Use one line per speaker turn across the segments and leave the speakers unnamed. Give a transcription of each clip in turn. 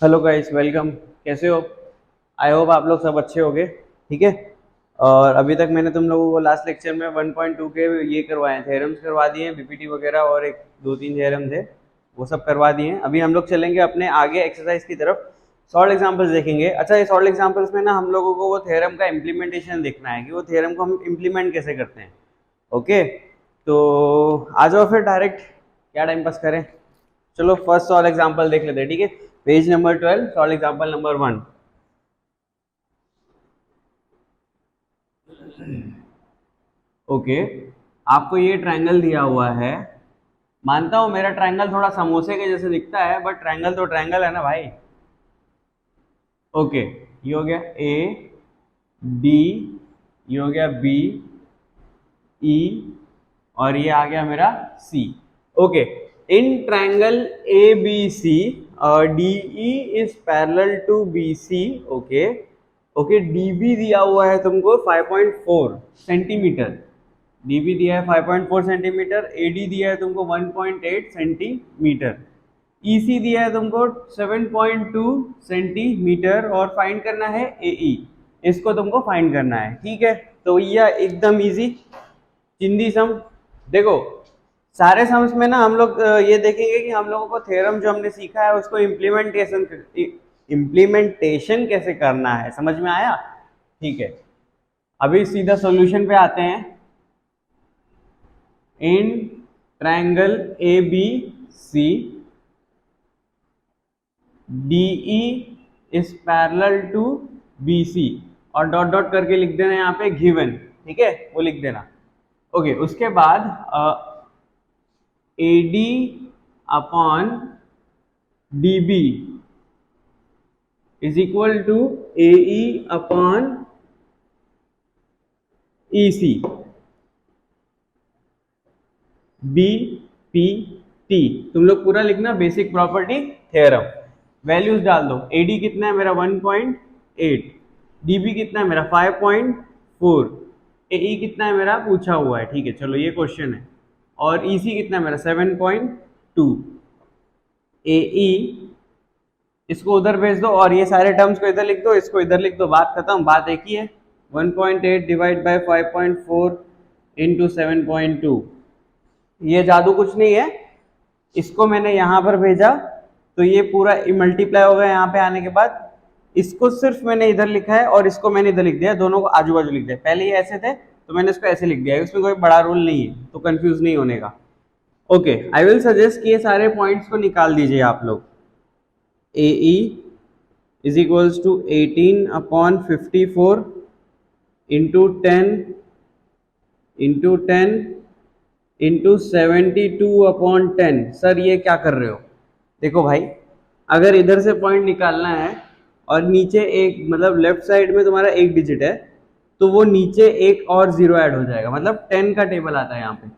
Hello guys, welcome. कैसे हो? I hope आप लोग सब अच्छे होगे। ठीक है। और अभी तक मैंने तुम लोगों को लास्ट लेक्चर में 1.2 के ये करवाए, थ्योरम्स करवा दिए, बीपीटी वगैरह, और एक दो तीन थ्योरम थे, वो सब करवा दिए हैं। अभी हम लोग चलेंगे अपने आगे एक्सरसाइज की तरफ। सॉल्व एग्जांपल्स देखेंगे। अच्छा, ये सॉल्व एग्जांपल्स में ना हम लोगों को वो थ्योरम का इम्प्लीमेंटेशन देखना है कि वो थ्योरम को हम इम्प्लीमेंट कैसे करते हैं। ओके, तो आ जाओ फिर डायरेक्ट, क्या टाइम पास करें। चलो फर्स्ट सॉल्व एग्जांपल देख लेते हैं। ठीक है, page number 12, solve example number 1। Okay, आपको ये ट्रायंगल दिया हुआ है। मानता हूं मेरा ट्रायंगल थोड़ा समोसे के जैसे दिखता है, बट ट्रायंगल तो ट्रायंगल है ना भाई। ओके, ये हो गया ए, डी, ये हो गया बी, ई, और ये आ गया मेरा C. Okay, in triangle A B C D E is parallel to B C. Okay okay, DB दिया हुआ है तुमको 5.4 सेंटीमीटर। डीबी दिया है 5.4 सेंटीमीटर। एडी दिया है तुमको 1.8 सेंटीमीटर। ईसी दिया है तुमको 7.2 सेंटीमीटर। और फाइंड करना है एई, इसको तुमको फाइंड करना है। ठीक है, तो यह एकदम इजी चिंदी सम। देखो, सारे सम्स में ना हम लोग ये देखेंगे कि हम लोगों को थ्योरम जो हमने सीखा है उसको इम्प्लीमेंटेशन कैसे करना है। समझ में आया? ठीक है, अभी सीधा सॉल्यूशन पे आते हैं। In triangle A B C DE is parallel to B C, और डॉट डॉट करके लिख देना यहाँ पे गिवन। ठीक है, वो लिख देना। ओके, उसके बाद AD upon DB is equal to AE upon EC, B P T. तुम लोग पूरा लिखना, बेसिक प्रॉपर्टी थ्योरम। वैल्यूज डाल दो। एडी कितना है मेरा 1.8, डीबी कितना है मेरा 5.4, एई कितना है मेरा पूछा हुआ है। ठीक है, चलो ये क्वेश्चन है। और ईसी कितना है मेरा 7.2। एई इसको उधर भेज दो, और ये सारे टर्म्स को इधर लिख दो, इसको इधर लिख दो, बात खत्म। बात एक ही है, 1.8 डिवाइड बाय 5.4 इंटू 7.2। ये जादू कुछ नहीं है। इसको मैंने यहाँ पर भेजा तो ये पूरा मल्टीप्लाई हो गया यहाँ पे आने के बाद। इसको सिर्फ मैंने इधर लिखा है और इसको मैंने इधर लिख दिया, दोनों को आजू बाजू लिख दिया। पहले ये ऐसे थे तो मैंने इसको ऐसे लिख दिया, इसमें कोई बड़ा रूल नहीं है, तो कंफ्यूज नहीं होने का। ओके, आई विल सजेस्ट कि ये सारे पॉइंट्स को निकाल दीजिए आप लोग। AE is equals to 18 upon 54 into 10 into 10 into 72 upon 10। Sir ये क्या कर रहे हो? देखो भाई, अगर इधर से पॉइंट निकालना है और नीचे एक, मतलब लेफ्ट साइड में तुम्हारा एक डिजिट है, तो वो नीचे एक और जीरो ऐड हो जाएगा, मतलब 10 का टेबल आता है यहाँ पे।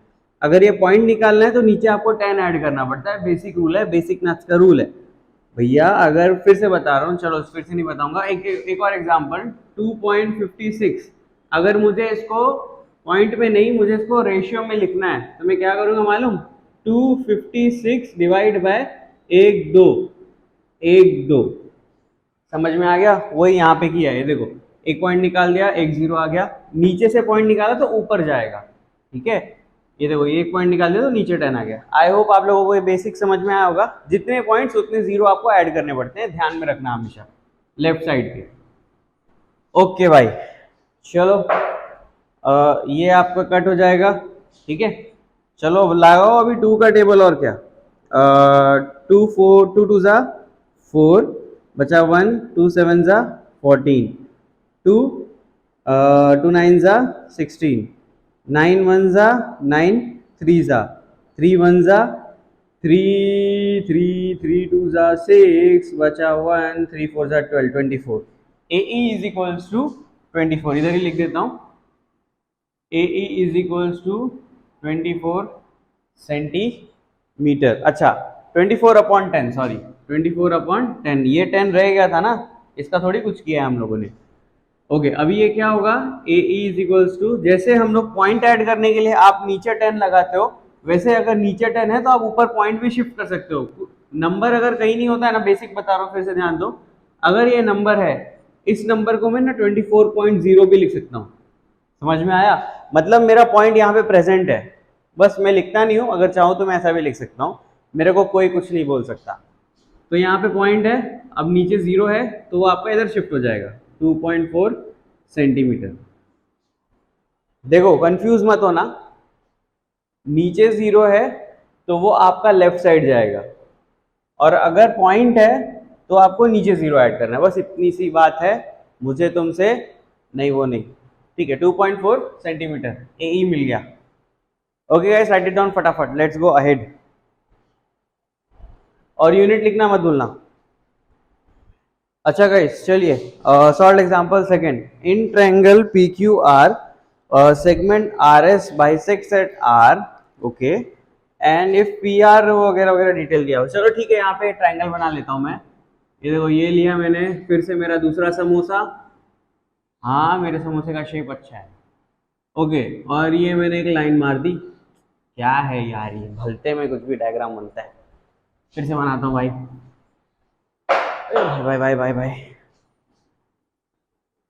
अगर ये पॉइंट निकालना है तो नीचे आपको 10 ऐड करना पड़ता है। बेसिक रूल है, बेसिक मैथ्स का रूल है भैया। अगर फिर से बता रहा हूँ, चलो फिर से नहीं बताऊंगा। एक और एग्जांपल, 2.56। अगर मुझे इसको पॉइंट में नहीं, मुझे इसको रेशियो में लिखना है, तो मैं क्या करूंगा मालूम? 256 डिवाइड बाय 1 2, 1 2। समझ में आ गया? वही यहाँ पे किया है। देखो, एक पॉइंट निकाल दिया, एक जीरो आ गया। नीचे से पॉइंट निकाला तो ऊपर जाएगा। ठीक है, ये देखो, ये एक पॉइंट निकाल दिया तो नीचे 10 आ गया। आई होप आप लोगों को ये बेसिक समझ में आया होगा। जितने पॉइंट्स उतने जीरो आपको ऐड करने पड़ते हैं, ध्यान में रखना हमेशा लेफ्ट साइड के। ओके भाई, चलो ये आपका कट हो जाएगा। ठीक है, चलो लगाओ अभी 2 का टेबल। और क्या, 2 2 ज़ा 4, बचा 1, 2 7 ज़ा 14, 2 2 9 ज़ा 16, 9 1 ज़ा 9, 3 ज़ा 3, 1 ज़ा 3, 3 3 2 ज़ा 6, बचा 1, 3 4 ज़ा 12, 24। AE इज इक्वल्स टू 24, इधर ही लिख देता हूँ। AE is equals to 24 centimetre. अच्छा, 24 अपॉन 10, सॉरी 24 अपॉन 10, ये 10 रह गया था ना, इसका थोड़ी कुछ किया है हम लोगों ने। ओके, अभी ये क्या होगा? AE इज इक्वल्स टू, जैसे हम लोग पॉइंट ऐड करने के लिए आप नीचे 10 लगाते हो, वैसे अगर नीचे 10 है तो आप ऊपर पॉइंट भी शिफ्ट कर सकते हो। नंबर अगर कहीं नहीं होता है ना, बेसिक बता रहा हूँ फिर से ध्यान दो, अगर ये नंबर है, इस नंबर को मैं ना 24.0 भी लिख सकता हूँ। समझ में आया? मतलब मेरा पॉइंट यहाँ पे प्रेजेंट है, बस मैं लिखता नहीं हूँ, अगर चाहूँ तो मैं ऐसा भी लिख सकता हूँ, मेरे को कोई कुछ नहीं बोल सकता। तो यहाँ पे पॉइंट है, अब नीचे 0 है तो वो आपका इधर शिफ्ट हो जाएगा 2.4 सेंटीमीटर। देखो कंफ्यूज मत होना, नीचे 0 है तो वो आपका लेफ्ट साइड जाएगा, और अगर पॉइंट है तो आपको नीचे 0 ऐड करना है, बस इतनी सी बात है, मुझे तुमसे नहीं वो नहीं। ठीक है, 2.4 सेंटीमीटर ए मिल गया। Okay guys, write it down फटाफट, लेट्स गो अहेड। और यूनिट लिखना मत भूलना। अच्छा गाइस चलिए, solve example second. In triangle P Q R segment R S bisects at R, okay, and if P R वगैरह वगैरह डिटेल दिया हो। चलो ठीक है, यहाँ पे ट्रायंगल बना लेता हूँ मैं। ये देखो, ये लिया मैंने, फिर से मेरा दूसरा समोसा, हाँ मेरे समोसे का शेप अच्छा है, ओके, और ये मैंने एक लाइन मार दी। क्या है यार, ये भलते में कुछ भी डायग्राम बनता है। फिर से बनाता हूँ भाई, भाई भाई भाई भाई,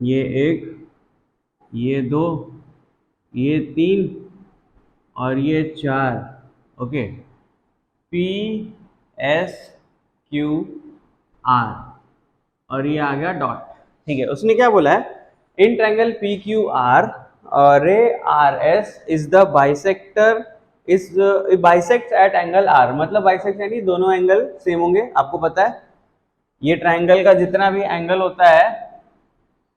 ये एक, ये दो, ये तीन, और ये चार, okay, P S Q R, और ये आ गया डॉट। ठीक है, उसने क्या बोला है, in triangle P Q R ray R S is the bisector is bisect at angle R. मतलब बाइसेक्ट यानी दोनों एंगल सेम होंगे, आपको पता है ये ट्रायंगल का जितना भी एंगल होता है,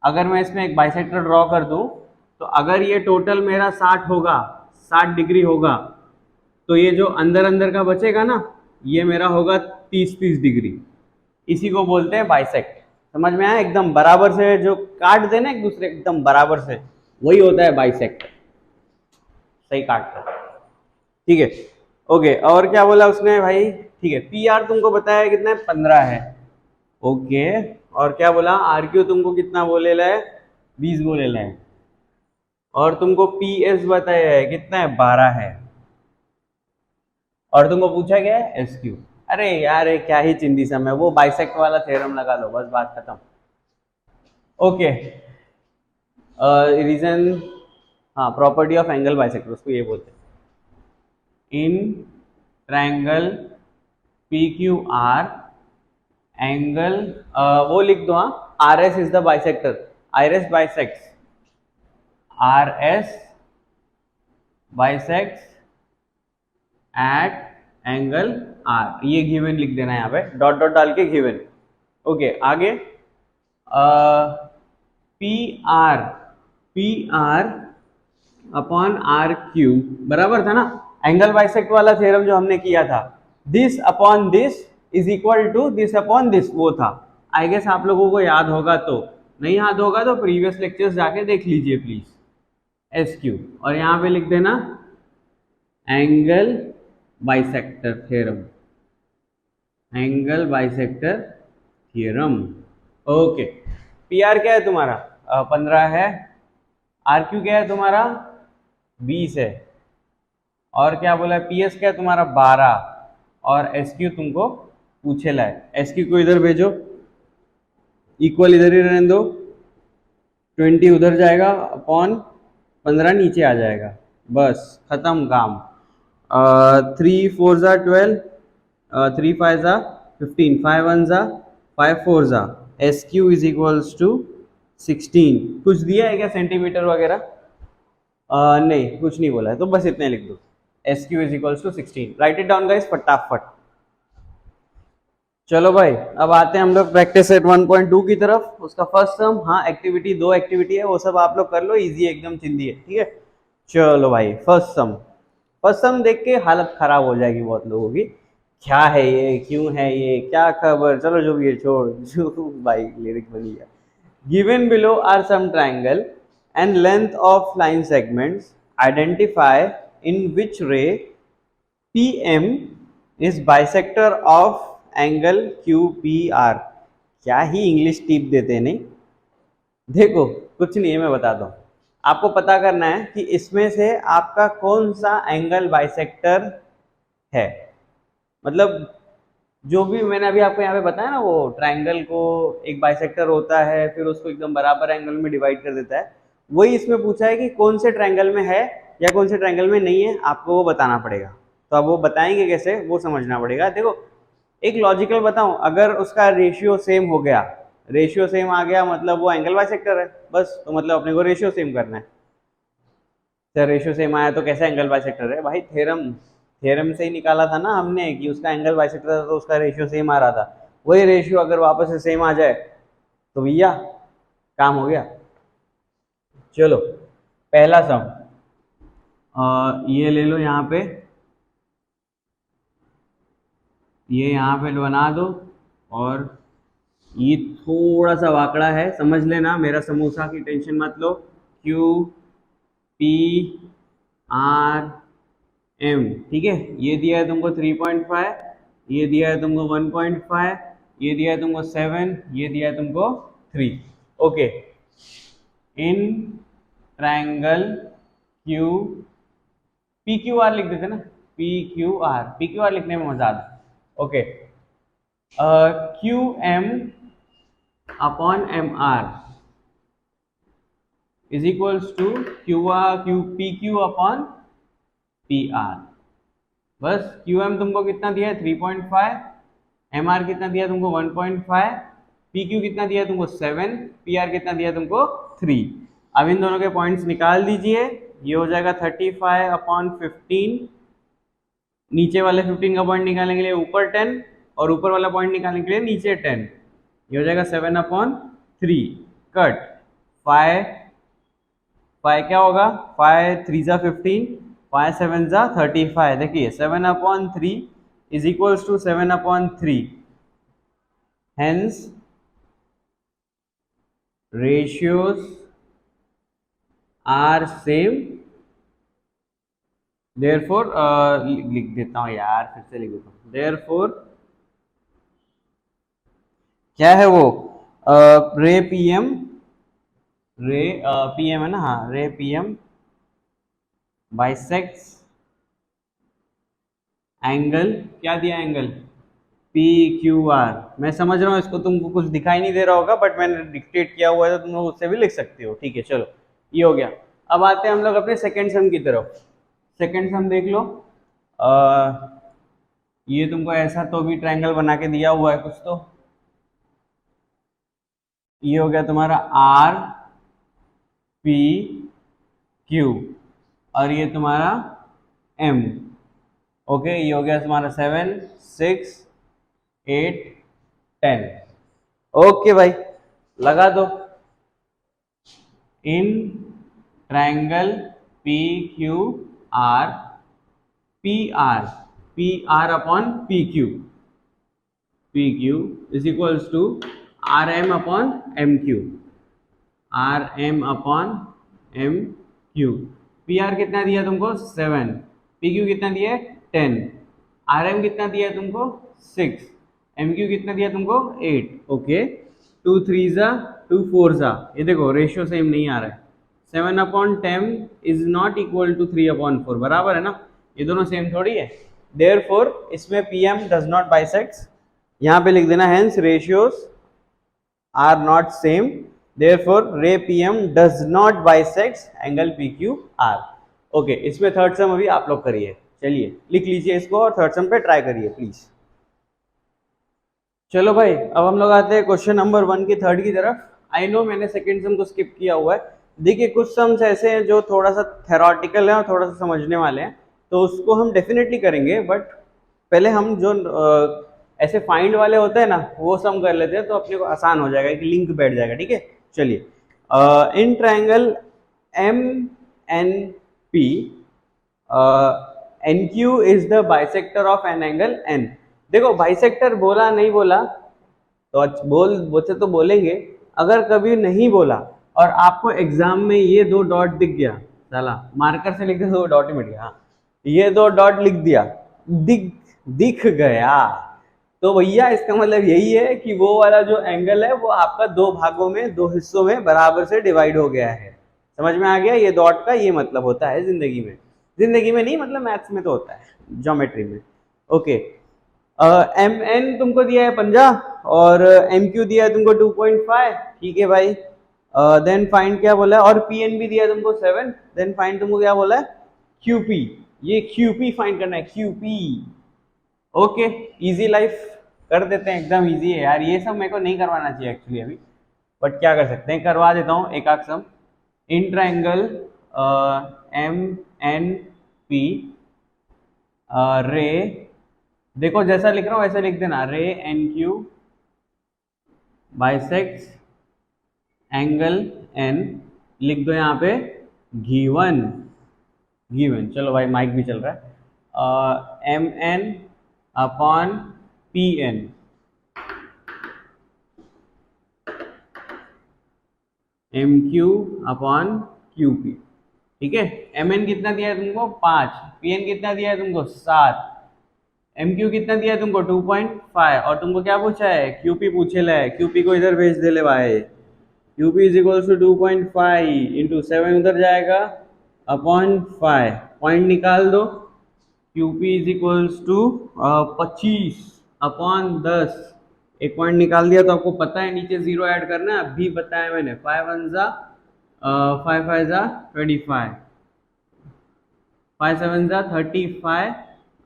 अगर मैं इसमें एक बाइसेक्टर ड्रॉ कर दूं, तो अगर ये टोटल मेरा 60 होगा, 60 डिग्री होगा, तो ये जो अंदर अंदर का बचेगा ना, ये मेरा होगा 30-30 डिग्री। इसी को बोलते हैं बाइसेक्ट। समझ में आया? एकदम बराबर से जो काट देना एक दूसरे एकदम बराबर से, वही होता है बाइसेक्ट। सही काट कर, ठीक है, ओके। और क्या बोला उसने भाई? ठीक है, पी आर तुमको बताया कितना है, 15 है, ओके। और क्या बोला, आर क्यू तुमको कितना बोलेला है, 20 बोलेला है, और तुमको पी एस बताया है कितना है, 12 है, और तुमको पूछा गया है एस क्यू। अरे यार क्या ही चिंदी सम है, वो बाइसेक्ट वाला थ्योरम लगा लो, बस बात खत्म। ओके, रीजन, हाँ, प्रॉपर्टी ऑफ एंगल बाइसेक्टर, उसको ये बोलते हैं। In triangle P Q R angle, वो लिख दो, हाँ, R S is the bisector, R S bisects, R S bisects at angle R, ये गिवन लिख देना है यहाँ पे, डॉट डॉट डाल के गिवन। ओके, आगे P R upon R Q बराबर था ना, एंगल बाइसेक्ट वाला थ्योरम जो हमने किया था, this upon this is equal to this upon this, वो था। आई गेस आप लोगों को याद होगा, तो नहीं याद होगा तो प्रीवियस लेक्चर्स जाके देख लीजिए प्लीज। एस क्यू, और यहाँ पे लिख देना angle bisector theorem, angle bisector theorem, okay. P R क्या है तुम्हारा, 15 है, आर क्यू क्या है तुम्हारा, 20 है, और क्या बोला, पी एस क्या है तुम्हारा, 12, और एस क्यू तुमको पूछेला है। एस क्यू को इधर भेजो, इक्वल इधर ही रहने दो, 20 उधर जाएगा, अपॉन 15 नीचे आ जाएगा, बस खत्म काम। 3 4 जा 12, 3 5 जा 15, 5 1 जा 5 4 जा, S Q is equals to 16। कुछ दिया है क्या सेंटीमीटर वगैरह? नहीं, कुछ नहीं बोला है, तो बस इतने लिख दो, S Q is equals to 16। Write it down guys फटाफट। चलो भाई, अब आते हैं हम लोग प्रैक्टिस सेट 1.2 की तरफ। उसका फर्स्ट सम, हाँ एक्टिविटी, 2 एक्टिविटी है, वो सब आप लोग कर लो, इजी एकदम चिंदी है, ठीक है। चलो भाई, फर्स्ट सम देख के हालत खराब हो जाएगी बहुत लोगों की, क्या है ये, क्यों है ये, क्या खबर, चलो जो भी है छोड़, जो भाई लिरिक बनी है। Given below are some triangle and length of line segments, identify in which ray P M is bisector of angle Q P R. क्या ही इंग्लिश टिप देते नहीं। देखो कुछ नहीं है, मैं बताता हूँ, आपको पता करना है कि इसमें से आपका कौन सा एंगल बाइसेक्टर है। मतलब जो भी मैंने अभी आपको यहाँ पे बताया ना, वो ट्राइंगल को एक बाइसेक्टर होता है, फिर उसको एकदम बराबर एंगल में डिवाइड कर देता है, वही इसमें पूछा है कि कौन से ट्राइंगल में है या कौन से ट्राइंगल में नहीं है, आपको वो बताना पड़ेगा। तो अब वो बताएंगे कैसे, वो समझना पड़ेगा। देखो एक लॉजिकल बताऊं, अगर उसका रेशियो सेम हो गया, रेशियो सेम आ गया मतलब वो एंगल बाइसेक्टर है बस। तो मतलब अपने को रेशियो सेम करना है। सर रेशियो सेम आया तो कैसे एंगल बाइसेक्टर है? भाई थ्योरम, थ्योरम से ही निकाला था ना हमने कि उसका एंगल बाइसेक्टर था तो उसका रेशियो सेम आ रहा था। वही रेशियो अगर वापस से सेम आ जाए तो भैया काम हो गया। चलो पहला सम ये ले लो, यहाँ पे ये यहाँ पे बना दो, और ये थोड़ा सा वाकड़ा है, समझ लेना, मेरा समोसा की टेंशन मत लो। क्यू पी आर एम, ठीक है। ये दिया है तुमको 3.5, ये दिया है तुमको 1.5, ये दिया है तुमको 7, ये दिया है तुमको 3। Okay, in triangle Q P Q are लिख देते ना, पी क्यू आर लिखने में मजा आता है। Okay, Q M upon M R is equals to Q P Q upon P R. बस क्यू एम तुमको कितना दिया है 3.5, एम आर कितना दिया तुमको 1.5, पी क्यू कितना दिया तुमको 7, पी आर कितना दिया तुमको 3। अब इन दोनों के पॉइंट्स निकाल दीजिए, ये हो जाएगा 35 अपॉन 15, नीचे वाले 15 का पॉइंट निकालने के लिए ऊपर 10, और ऊपर वाला पॉइंट निकालने के लिए नीचे 10। ये हो जाएगा 7 अपॉन 3, कट 5 क्या होगा, 5 3 जा 15, 5 7 जा 35। देखिए 7 upon 3 is equals to 7 upon 3, hence ratios are same, therefore लिख देता हूँ यार, फिर से लिख देता हूँ। therefore क्या है वो, रे पीएम, रे पीएम है ना, हाँ रे पीएम बाइसेक्ट्स एंगल, क्या दिया एंगल पी क्यू आर। मैं समझ रहा हूँ इसको तुमको कुछ दिखाई नहीं दे रहा होगा, बट मैंने डिक्टेट किया हुआ है तो तुम लोग उससे भी लिख सकते हो। ठीक है चलो, ये हो गया। अब आते हैं हम लोग अपने सेकंड सम की तरफ। सेकंड सम देख लो, ये तुमको ऐसा तो भी ट्रायंगल बना के दिया हुआ है कुछ, तो ये हो गया तुम्हारा आर पी क्यू, और ये तुम्हारा एम। ओके, ये हो गया तुम्हारा 7 6 8 10। ओके भाई, लगा दो। In triangle P Q R, P R upon P Q is equals to R M upon M Q, R M upon M Q. P R कितना दिया तुमको 7, पी क्यू कितना दिया है 10, आर एम कितना दिया है तुमको 6, एम क्यू कितना दिया तुमको 8। ओके, 2 3 जा 2 4 जा, ये देखो रेशियो सेम नहीं आ रहा है। 7 upon 10 is not equal to 3 upon 4, बराबर है ना, ये दोनों सेम थोड़ी है। देयरफॉर इसमें पीएम डज नॉट बाइसेक्ट्स, यहाँ पे लिख देना hence ratios are not same, therefore ray pm does not bisects angle pqr। Okay, इसमें थर्ड सम अभी आप लोग करिए, चलिए लिख लीजिए इसको और थर्ड सम पे ट्राई करिए प्लीज। चलो भाई, अब हम लोग आते हैं क्वेश्चन नंबर 1 की थर्ड की तरफ। आई नो मैंने सेकंड सम को स्किप किया हुआ है। देखिए कुछ सम्स ऐसे हैं जो थोड़ा सा थेरोटिकल है और थोड़ा सा समझने वाले हैं, तो उसको हम डेफिनेटली करेंगे, बट पहले हम जो ऐसे फाइंड वाले होते हैं ना वो सम कर लेते हैं, तो अपने को आसान हो जाएगा, कि लिंक बैठ जाएगा। ठीक है चलिए, in triangle M N P N Q is the bisector of an angle N. देखो बाइसेक्टर बोला नहीं बोला तो बोलते तो बोलेंगे, अगर कभी नहीं बोला और आपको एग्जाम में ये 2 डॉट दिख गया, साला मार्कर से लिख दे तो डॉट ही मिट गया, हाँ ये 2 डॉट लिख दिया, दिख गया, तो भैया इसका मतलब यही है कि वो वाला जो एंगल है वो आपका 2 भागों में, 2 हिस्सों में बराबर से डिवाइड हो गया है। समझ में आ गया? ये डॉट का ये मतलब होता है जिंदगी में नहीं, मतलब मैथ्स में तो होता है, ज्योमेट्री में। ओके, एम एन तुमको दिया है 15 और एम क्यू दिया है तुमको 2.5, ठीक है भाई। देन फाइंड क्या बोला है, और पी एन भी दिया है तुमको 7, देन फाइंड तुमको क्या बोला है, क्यूपी। ये क्यूपी फाइंड करना है, क्यूपी। ओके, इजी लाइफ कर देते हैं, एकदम इजी है यार। ये सब मेरे को नहीं करवाना चाहिए एक्चुअली अभी, बट क्या कर सकते हैं, करवा देता हूँ एक आध sum. In triangle M N P ray, देखो जैसा लिख रहा हूँ वैसे लिख देना, ray N Q bisects angle N, लिख दो यहाँ पे गिवन। गिवन, चलो भाई माइक भी चल रहा है। M N upon P N, M Q upon Q P, ठीक है। एम एन कितना दिया है तुमको 5, पी एन कितना दिया है तुमको 7, एम क्यू कितना दिया है तुमको 2.5, और तुमको क्या पूछा है, क्यूपी पूछे ला है। क्यूपी को इधर भेज दे ले भाई, QP is equals to 2.5 into 7 उधर जाएगा अपॉन 5, पॉइंट निकाल दो। QP is equals to 25 upon 10, एक पॉइंट निकाल दिया तो आपको पता है नीचे जीरो ऐड करना है, अभी बताया मैंने। 5 1 जा 5 5 जा 25, 5 7 जा 35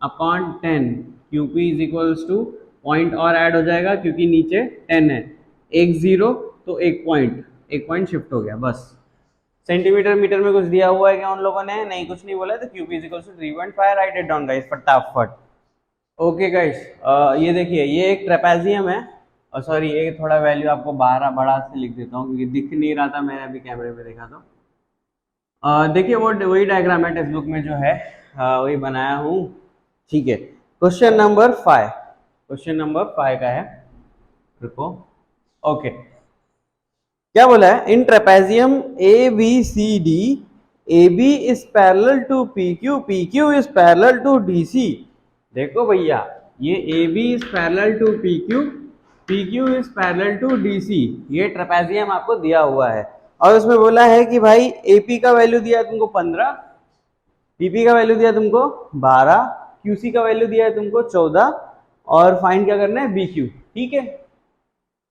upon 10, QP is equals to, point और ऐड हो जाएगा क्योंकि नीचे 10 है, एक जीरो तो एक पॉइंट शिफ्ट हो गया बस। सेंटीमीटर मीटर में कुछ दिया हुआ है क्या उन लोगों ने, नहीं कुछ नहीं बोला है, तो QP is equals to 3.5, write it down guys फटाफट। ओके गाइस, ये देखिए ये एक ट्रेपेजियम है, और सॉरी ये थोड़ा वैल्यू आपको 12 बड़ा से लिख देता हूँ क्योंकि दिख नहीं रहा था, मैंने अभी कैमरे में देखा तो। देखिए वो वही डायग्राम है टेक्स्ट बुक में जो है, वही बनाया हूँ, ठीक है। क्वेश्चन नंबर 5, क्वेश्चन नंबर 5 का है, रुको। ओके, क्या बोला है, in trapezium A B C D, A B is parallel to P Q, P Q is parallel to D C. देखो भैया, ये A B is parallel to P Q is parallel to D C, ये trapezium आपको दिया हुआ है, और उसमें बोला है कि भाई ए पी का वैल्यू दिया है तुमको 15, पीपी का वैल्यू दिया तुमको 12, क्यूसी का वैल्यू दिया है तुमको 14, और फाइंड क्या करना है, बी क्यू, ठीक है।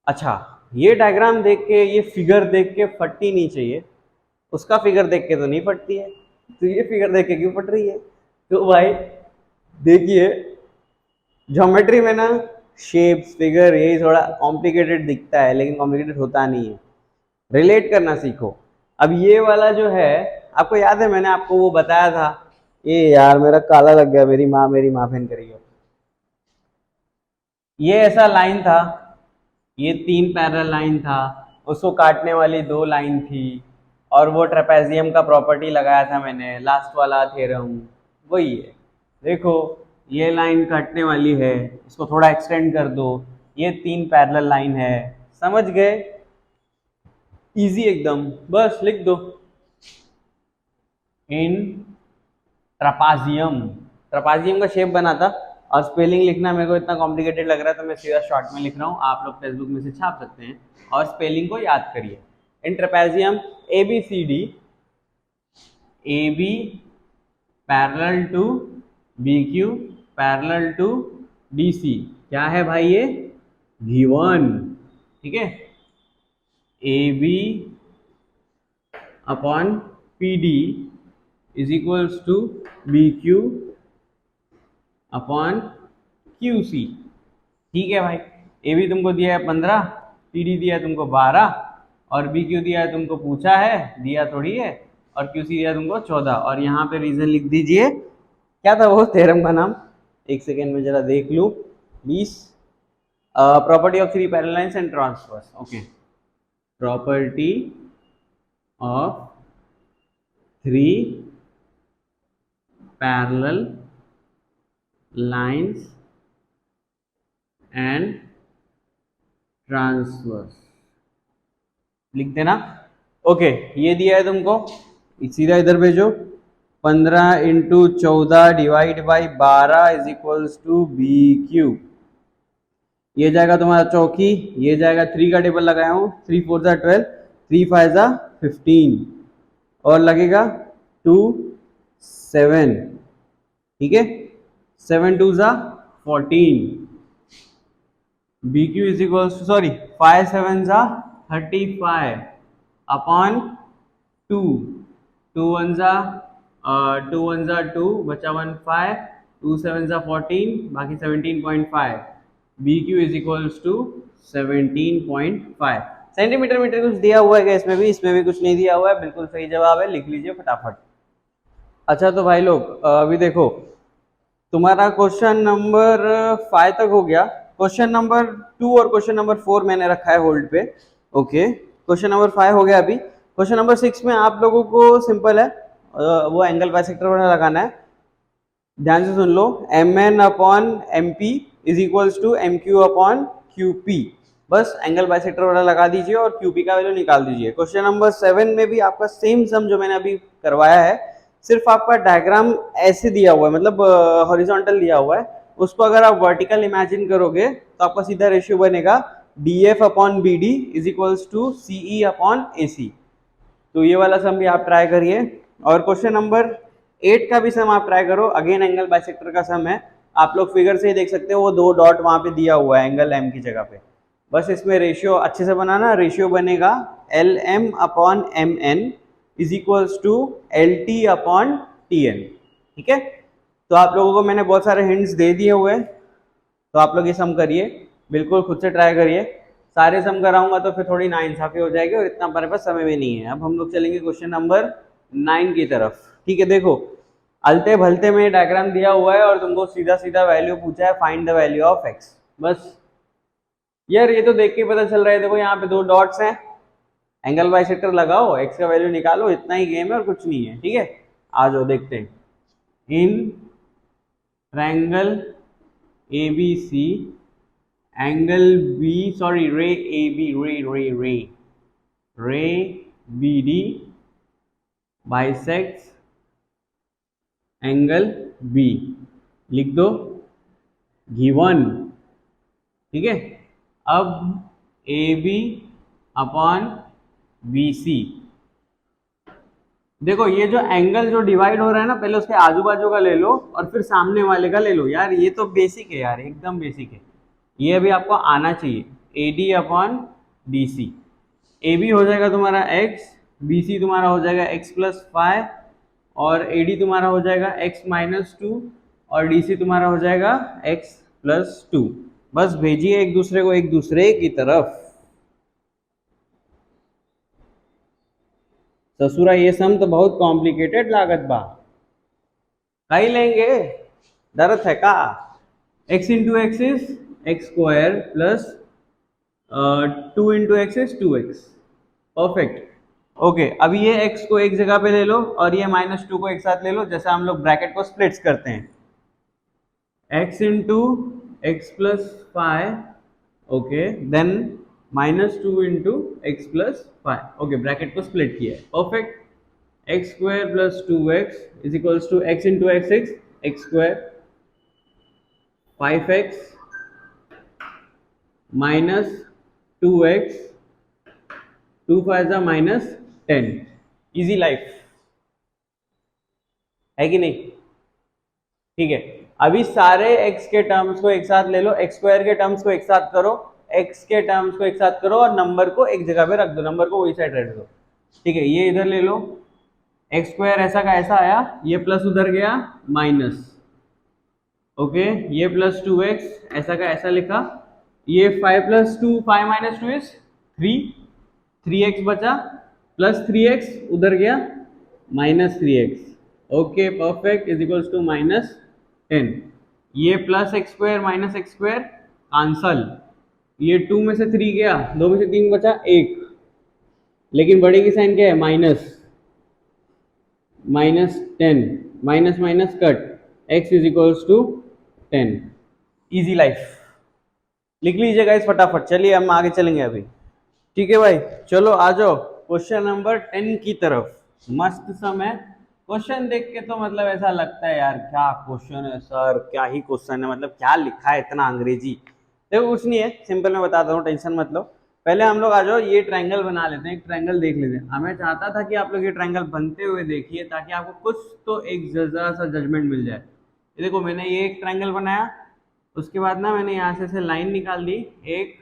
अच्छा, ये डायग्राम देख के, ये फिगर देख के फटती नहीं चाहिए, उसका फिगर देख के तो नहीं फटती है, तो ये फिगर देख के क्यों फट रही है। तो भाई देखिए, ज्योमेट्री में ना शेप्स फिगर यही थोड़ा कॉम्प्लिकेटेड दिखता है, लेकिन कॉम्प्लिकेटेड होता नहीं है, रिलेट करना सीखो। अब ये वाला जो है, आपको याद है मैंने आपको वो बताया था, ये यार मेरा काला लग गया, मेरी माँ बहन करिए। ये ऐसा लाइन था, ये 3 पैरेलल लाइन था, उसको काटने वाली 2 लाइन थी, और वो ट्रेपेजियम का प्रॉपर्टी लगाया था मैंने, लास्ट वाला थ्योरम वही है। देखो ये लाइन काटने वाली है, इसको थोड़ा एक्सटेंड कर दो, ये 3 पैरेलल लाइन है, समझ गए, इजी एकदम, बस लिख दो इन ट्रापेजियम। ट्रापेजियम का शेप बना था, और स्पेलिंग लिखना मेरे को इतना कॉम्प्लिकेटेड लग रहा है तो मैं सीधा शॉर्ट में लिख रहा हूँ, आप लोग टेक्स्ट बुक में से छाप सकते हैं और स्पेलिंग को याद करिए। In trapezium A B C D, A B parallel to B Q parallel to D C, क्या है भाई ये, गिवन, ठीक है। A B upon P D is equals to B Q upon Q C, ठीक है भाई। ए बी तुमको दिया है 15, पी डी दिया है तुमको 12, और बी क्यू दिया है तुमको, पूछा है दिया थोड़ी है, और क्यू सी दिया तुमको 14, और यहाँ पे रीजन लिख दीजिए, क्या था वो थ्योरम का नाम, एक सेकेंड में जरा देख लूँ please. Property of 3 parallel lines and transverse, okay, property of 3 parallel lines and transverse, लिख देना। ओके, ये दिया है तुमको, सीधा इधर भेजो, 15 into 14 divide by 12 is equals to B Q, ये जाएगा तुम्हारा चौकी, ये जाएगा 3 का टेबल लगाया हूँ, 3 4 जा 12, 3 5 जा 15, और लगेगा 2 7, ठीक है, 7 2 जा 14, B Q is equal to, sorry, 5 7 जा 35 अपॉन 2, 2 1 जा 2, बचा 1 5, 2 7 जा 14, बाकी 17.5। B Q is equals to 17.5 centimetre. Metre कुछ दिया हुआ है क्या इसमें भी? इसमें भी कुछ नहीं दिया हुआ है, बिल्कुल सही जवाब है, लिख लीजिए फटाफट। अच्छा तो भाई लोग अभी देखो, तुम्हारा क्वेश्चन नंबर 5 तक हो गया। क्वेश्चन नंबर 2 और क्वेश्चन नंबर 4 मैंने रखा है होल्ड पे। ओके, क्वेश्चन नंबर 5 हो गया अभी। क्वेश्चन नंबर 6 में आप लोगों को सिंपल है, वो एंगल बाइसेक्टर वाला लगाना है। ध्यान से सुन लो, M N upon M P is equals to M Q upon Q P. बस एंगल बाइसेक्टर वाला लगा दीजिए और क्यू पी का वैल्यू निकाल दीजिए। क्वेश्चन नंबर 7 में भी आपका सेम सम जो मैंने अभी करवाया है, सिर्फ आपका डायग्राम ऐसे दिया हुआ है, मतलब हॉरिजॉन्टल दिया हुआ है। उसको अगर आप वर्टिकल इमेजिन करोगे तो आपका सीधा रेशियो बनेगा D F upon B D is equals to C E upon A C. तो ये वाला सम भी आप ट्राई करिए। और क्वेश्चन नंबर 8 का भी सम आप ट्राई करो, अगेन एंगल बाइसेक्टर का सम है। आप लोग फिगर से ही देख सकते हो, वो 2 डॉट वहां पे दिया हुआ है एंगल एम की जगह पे। बस इसमें रेशियो अच्छे से बनाना, रेशियो बनेगा L M upon M N is equals to L T upon T N. ठीक है, तो आप लोगों को मैंने बहुत सारे हिंट्स दे दिए हुए हैं, तो आप लोग ये सम करिए, बिल्कुल खुद से ट्राई करिए। सारे सम कराऊंगा तो फिर थोड़ी नाइंसाफी हो जाएगी और इतना हमारे पास समय भी नहीं है। अब हम लोग चलेंगे क्वेश्चन नंबर 9 की तरफ। ठीक है, देखो अलते भलते में डायग्राम दिया हुआ है और तुमको सीधा सीधा वैल्यू पूछा है, find the value of x. बस यार ये तो देख के पता चल रहा है, देखो यहाँ पे 2 डॉट्स हैं, एंगल बाइसेक्टर लगाओ, एक्स का वैल्यू निकालो, इतना ही गेम है और कुछ नहीं है। ठीक है, आ जाओ देखते हैं। In triangle A B C angle B, sorry ray A B, ray B D bisects angle B, लिख दो गिवन। ठीक है, अब A B upon B C. देखो ये जो एंगल जो डिवाइड हो रहा है ना, पहले उसके आजू बाजू का ले लो और फिर सामने वाले का ले लो। यार ये तो बेसिक है यार, एकदम बेसिक है, ये अभी आपको आना चाहिए। A D upon D C, A B हो जाएगा तुम्हारा एक्स, बी सी तुम्हारा हो जाएगा एक्स प्लस 5 और ए डी तुम्हारा हो जाएगा एक्स माइनस 2 और डी सी तुम्हारा हो जाएगा एक्स प्लस 2। बस भेजिए एक दूसरे को एक दूसरे की तरफ। ससुरा ये सम तो बहुत कॉम्प्लिकेटेड लागत बा, कई लेंगे, डरत है का? x into x is x square plus 2 into x is 2x। Perfect. Okay, अब ये x को एक जगह पे ले लो और ये -2 को एक साथ ले लो, जैसे हम लोग ब्रैकेट को स्प्लिट्स करते हैं। x into x plus 5, okay, then -2 into x plus 5। Okay, bracket को स्प्लिट किया है, perfect. X square plus 2x is equals to x into x x square, 5x minus 2x, 2 5 जा -10। इजी लाइफ है कि नहीं? ठीक है, अभी सारे x के टर्म्स को एक साथ ले लो, एक्स स्क्वायर के टर्म्स को एक साथ करो, x के टर्म्स को एक साथ करो और नंबर को एक जगह पे रख दो, नंबर को वही साइड रख दो। ठीक है, ये इधर ले लो, एक्स स्क्वायर ऐसा का ऐसा आया, ये प्लस उधर गया माइनस। ओके, ये प्लस 2x ऐसा का ऐसा लिखा, ये 5 प्लस 2, 5 माइनस 2 इज 3, 3x बचा प्लस 3x उधर गया -3x। Okay perfect, is equals to -10। ये plus x square minus x square cancel, ये 2 में से 3 गया, 2 में से 3 बचा 1, लेकिन बड़े की साइन क्या है? -10, minus minus cut, x is equals to 10। Easy life, लिख लीजिएगा इस फटाफट। चलिए हम आगे चलेंगे अभी। ठीक है भाई, चलो आ जाओ क्वेश्चन नंबर 10 की तरफ। मस्त समय क्वेश्चन देख के तो मतलब ऐसा लगता है यार क्या क्वेश्चन है सर, क्या ही क्वेश्चन है, मतलब क्या लिखा है इतना अंग्रेजी। देखो कुछ नहीं है, सिंपल मैं बताता हूँ, टेंशन मत लो। पहले हम लोग आ जाओ ये ट्रायंगल बना लेते हैं, एक ट्रायंगल देख लेते हैं। हमें चाहता था कि आप लोग ये ट्रायंगल बनते हुए देखिए ताकि आपको कुछ तो एक जरा सा जजमेंट मिल जाए। ये देखो मैंने ये एक ट्रायंगल बनाया, उसके बाद ना मैंने यहाँ से लाइन निकाल दी, 1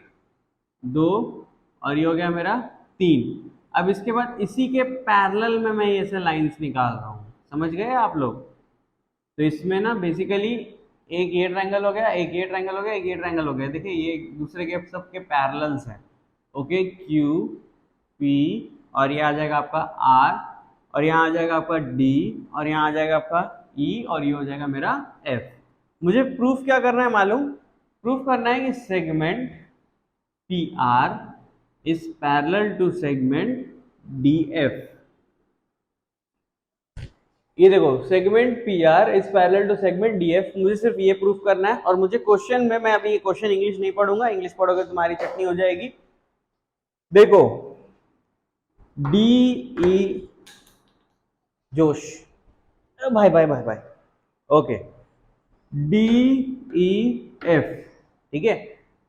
2 और ये हो गया मेरा 3। अब इसके बाद इसी के पैरेलल में मैं ये से लाइंस निकाल रहा हूँ, समझ गए आप लोग। तो इसमें ना बेसिकली एक ये ट्रायंगल हो गया, एक ये ट्रायंगल हो गया, एक ये ट्रायंगल हो गया, देखिए ये एक दूसरे के सबके पैरेलल्स हैं। ओके, क्यू पी और ये आ जाएगा आपका आर और यहाँ आ जाएगा आपका डी और यहाँ आ जाएगा आपका ई और ये हो जाएगा मेरा एफ। मुझे प्रूफ क्या करना है मालूम? प्रूफ करना है कि segment P R is parallel to segment D F. ये देखो, segment P R is parallel to segment D F, मुझे सिर्फ ये प्रूफ करना है। और मुझे क्वेश्चन में, मैं अभी ये क्वेश्चन इंग्लिश नहीं पढ़ूंगा, इंग्लिश पढ़ोगे तुम्हारी चटनी हो जाएगी। देखो, डी ई जोश, भाई भाई भाई भाई, ओके, डी ई एफ, ठीक है,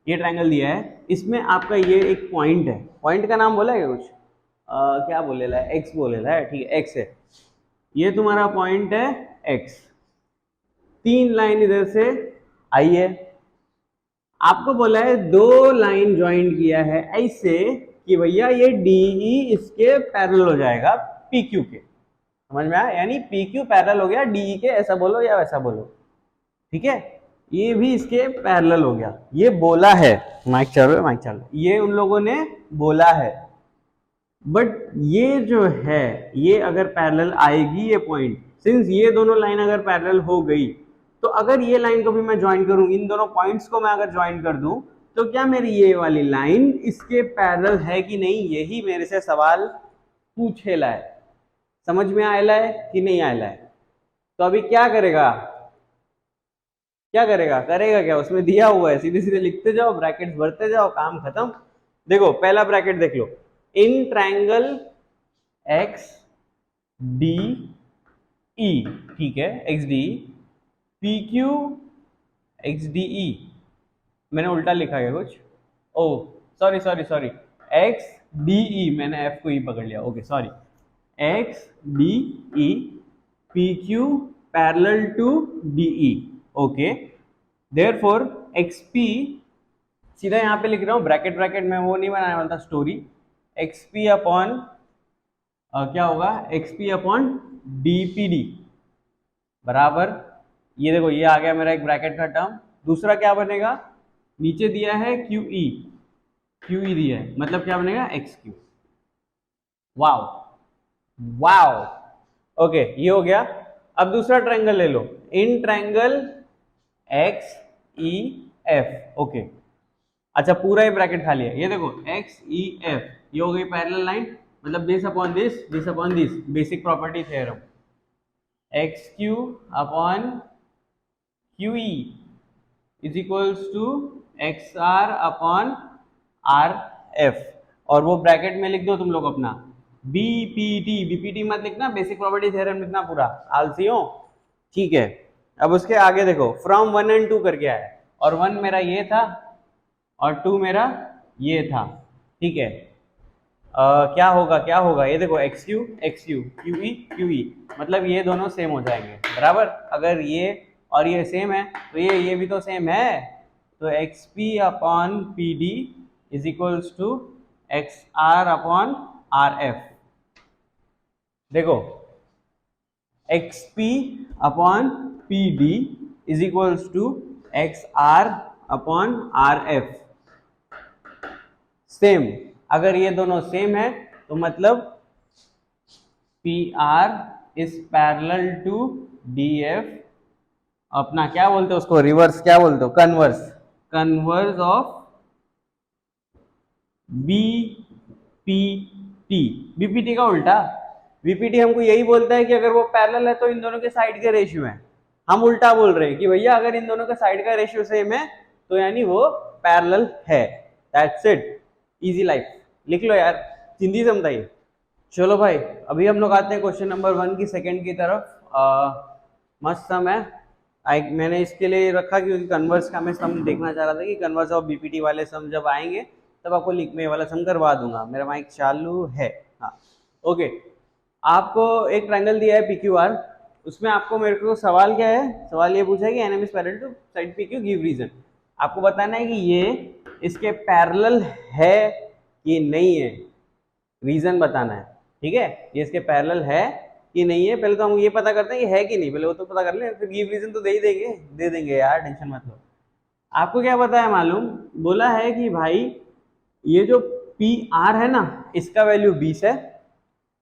ये ट्रायंगल दिया है, इसमें आपका ये एक पॉइंट है, पॉइंट का नाम बोला है कुछ, क्या बोलेला है, एक्स बोलेला है, ठीक है, एक्स है, ये तुम्हारा पॉइंट है एक्स। 3 लाइन इधर से आई है, आपको बोला है 2 लाइन ज्वाइन किया है ऐसे कि भैया ये डीई इसके पैरेलल हो जाएगा पीक्यू के, समझ में आया? यानी पीक्यू पैरेलल हो गया डीई के, ऐसा बोलो या वैसा बोलो, ठीक है, ये भी इसके पैरेलल हो गया, ये बोला है, माइक चल रहा है, माइक चल रहा है, ये उन लोगों ने बोला है। बट ये जो है, ये अगर पैरेलल आएगी ये पॉइंट, सिंस ये दोनों लाइन अगर पैरेलल हो गई, तो अगर ये लाइन को भी मैं ज्वाइन करूं, इन दोनों पॉइंट्स को मैं अगर ज्वाइन कर दूं, तो क्या मेरी ये वाली लाइन इसके पैरेलल है कि नहीं, यही मेरे से सवाल पूछेला है। समझ में आयला है कि नहीं आयला है? तो अभी क्या करेगा, क्या करेगा, करेगा क्या, उसमें दिया हुआ है, सीधे सीधे लिखते जाओ, ब्रैकेट्स भरते जाओ, काम खत्म। देखो पहला ब्रैकेट देख लो, in triangle X D E, ठीक है, X D P Q X D E, मैंने उल्टा लिखा है कुछ, oh sorry sorry sorry, X D E, मैंने एफ को ई पकड़ लिया, okay sorry, X D E P Q parallel to D E, okay, therefore X P, सीधा यहाँ पे लिख रहा हूँ, ब्रैकेट ब्रैकेट में वो नहीं बनाने वाला था स्टोरी, एक्स पी अपॉन क्या होगा, x P upon D P D बराबर, ये देखो ये आ गया मेरा एक ब्रैकेट का टर्म। दूसरा क्या बनेगा, नीचे दिया है क्यू ई, क्यू ई दिया है, मतलब क्या बनेगा, X Q. Wow wow, okay, ये हो गया। अब दूसरा ट्रायंगल ले लो, in triangle X E F, okay, अच्छा पूरा ही ब्रैकेट खाली है, ये देखो एक्स ई एफ, ये हो गई पैरेलल लाइन, मतलब this upon this, basic property theorem, X Q upon Q E is equals to X R upon R F, और वो ब्रैकेट में लिख दो तुम लोग अपना बीपीटी, बीपीटी मत लिखना, बेसिक प्रॉपर्टी थ्योरम लिखना पूरा, आलसी हो, ठीक है। अब उसके आगे देखो, फ्रॉम 1 and 2 करके आया, और 1 मेरा ये था और 2 मेरा ये था, ठीक है, क्या होगा, ये देखो एक्स क्यू क्यू ई, मतलब ये दोनों सेम हो जाएंगे, बराबर, अगर ये और ये सेम है तो ये भी तो सेम है, तो X P upon P D is equals to X R upon R F. देखो X P upon P D is equals to X R upon R F, same, अगर ये दोनों सेम है तो मतलब P R is parallel to D F, अपना क्या बोलते हो उसको, रिवर्स क्या बोलते हो, converse of B P T, BPT का उल्टा, बीपीटी हमको यही बोलता है कि अगर वो पैरेलल है तो इन दोनों के साइड के रेशियो है, हम उल्टा बोल रहे हैं कि भैया अगर इन दोनों के साइड का रेशियो सेम है तो यानी वो पैरेलल है, दैट्स इट, इजी लाइफ, लिख लो यार, हिंदी समझाइए। चलो भाई, अभी हम लोग आते हैं क्वेश्चन नंबर 1 की सेकंड की तरफ। मस्त सम है, मैंने इसके लिए रखा क्योंकि कन्वर्स का मैं सम देखना चाह रहा था कि कन्वर्स ऑफ बीपीटी वाले सम जब आएंगे तब आपको लिख में वाला सम करवा दूंगा। मेरा माइक चालू है, हाँ ओके। आपको एक ट्रायंगल दिया है पीक्यूआर, उसमें आपको मेरे को सवाल क्या है, सवाल ये पूछा है कि NM is parallel to side PQ, give reason. आपको बताना है कि ये इसके पैरेलल है कि नहीं है, रीजन बताना है। ठीक है, ये इसके पैरेलल है कि नहीं है, पहले तो हम ये पता करते हैं कि है कि नहीं, पहले वो तो पता कर ले, फिर गिव रीजन तो दे ही देंगे, दे देंगे यार, टेंशन मत लो। आपको क्या पता है मालूम, बोला है कि भाई ये जो PR है ना, इसका वैल्यू 20 है,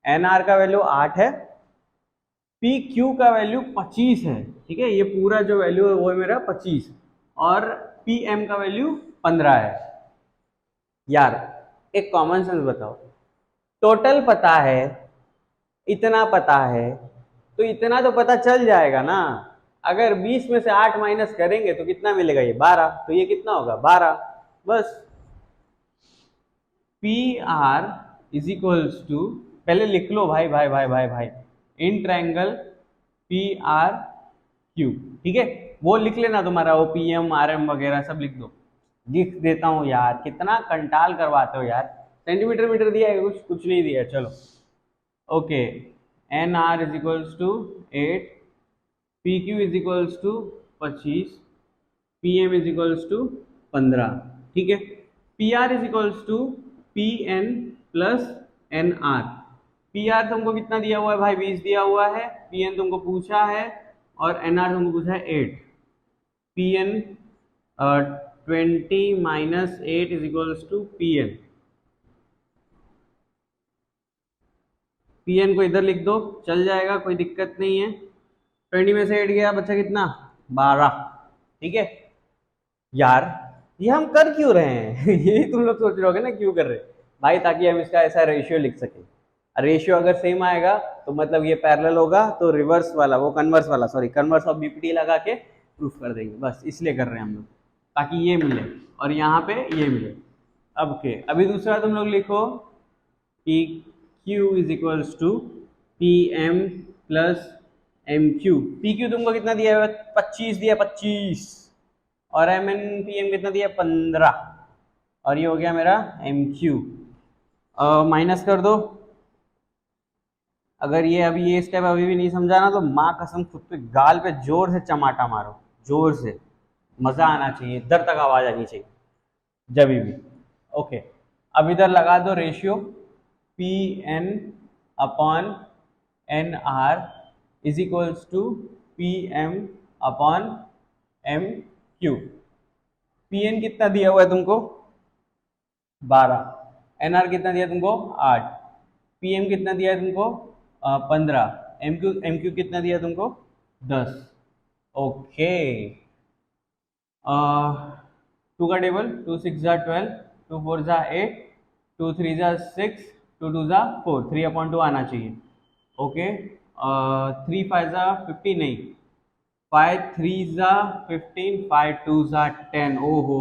NR का वैल्यू 8 है, PQ का वैल्यू 25 है। ठीक है, ये पूरा जो वैल्यू है वो है मेरा 25, और PM का वैल्यू 15 है। यार एक कॉमन सेंस बताओ, टोटल पता है, इतना पता है, तो इतना तो पता चल जाएगा ना। अगर 20 में से 8 माइनस करेंगे तो कितना मिलेगा, ये 12, तो ये कितना होगा 12, बस। PR इज इक्वल्स टू, पहले लिख लो भाई भाई भाई भाई भाई, इन ट्रायंगल PRQ। ठीक है, वो लिख लेना, तुम्हारा OPM RM वगैरह सब लिख दो, लिख देता हूँ यार, कितना कंटाल करवाते हो यार, सेंटीमीटर मीटर दिया है, कुछ नहीं दिया है। चलो okay, NR is equals to 8, PQ is equals to 25, PM is equals to 15। ठीक है, PR is equals to PN plus NR। PR तुमको कितना दिया हुआ है भाई, 20 दिया हुआ है, PN तुमको पूछा है, और NR तुमको पूछा है 8। PN 20 minus 8 is equals to PN। PN को इधर लिख दो, चल जाएगा, कोई दिक्कत नहीं है। 20 में से 8 गया, बच्चा कितना, 12। ठीक है यार, ये हम कर क्यों रहे हैं यही तुम लोग सोच रहे होगे ना, क्यों कर रहे हैं भाई, ताकि हम इसका ऐसा रेशियो लिख सकें। रेशियो अगर सेम आएगा तो मतलब ये पैरेलल होगा, तो रिवर्स वाला, वो कन्वर्स वाला, सॉरी, कन्वर्स ऑफ BPT लगा के प्रूफ कर देंगे, बस इसलिए कर रहे हैं हम लोग, ताकि ये मिले और यहाँ पे ये मिले। अब के अभी दूसरा तुम लोग लिखो कि Q is equals to PM plus MQ। PQ तुमको कितना दिया है, 25 दिया, 25, और PM कितना दिया, 15, और ये हो गया मेरा MQ। माइनस कर दो, अगर ये अभी ये स्टेप अभी भी नहीं समझा ना, तो माँ कसम खुद पे गाल पे जोर से चमाटा मारो, जोर से, मजा आना चाहिए, इधर तक आवाज आनी चाहिए जब भी। ओके, अब इधर लगा दो ratio, PN upon NR is equals to PM upon MQ। PN कितना दिया हुआ है तुमको, 12, NR कितना दिया तुमको, 8, PM कितना दिया है तुमको, 15, MQ कितना दिया तुमको, 10। ओके, 2 का टेबल, 2 6 जा 12, 2 4 जा 8, 2 3 जा 6, 2 2 जा 4, 3/2 आना चाहिए। ओके, 3 5 जा 50 नहीं, 5 3 जा 15, 5 2 जा 10, ओ हो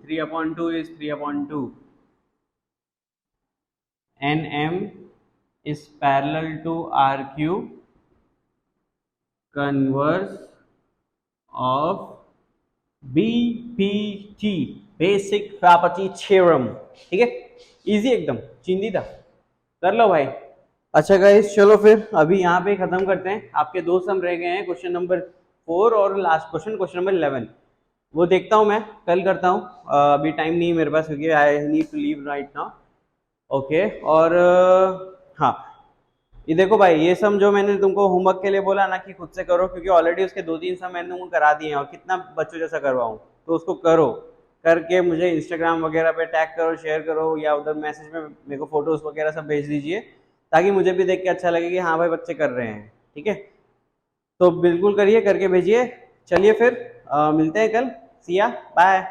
3/2 is 3/2। NM is parallel to RQ, converse of BPT, basic property theorem. ठीक है, इजी एकदम, चिंदी था, कर लो भाई। अच्छा गाइस, चलो फिर अभी यहाँ पे खत्म करते हैं। आपके 2 सम रह गए हैं, क्वेश्चन नंबर 4 और लास्ट क्वेश्चन, क्वेश्चन नंबर 11, वो देखता हूँ मैं, कल करता हूँ, अभी टाइम नहीं है मेरे पास, क्योंकि I need to leave right now. Okay, और हाँ, ये देखो भाई, ये सम जो मैंने तुमको होमवर्क के लिए बोला ना कि खुद से करो, क्योंकि ऑलरेडी उसके 2-3 सम मैंने तुमको करा दिए हैं, और कितना बच्चों जैसा करवाऊँ, तो उसको करो, करके मुझे इंस्टाग्राम वगैरह पे टैग करो, शेयर करो, या उधर मैसेज में मेरे को फोटोज वगैरह सब भेज दीजिए, ताकि मुझे भी देख के अच्छा लगे कि हाँ भाई बच्चे कर रहे हैं। ठीक है, तो बिल्कुल करिए, करके भेजिए। चलिए फिर मिलते हैं कल, सिया, बाय।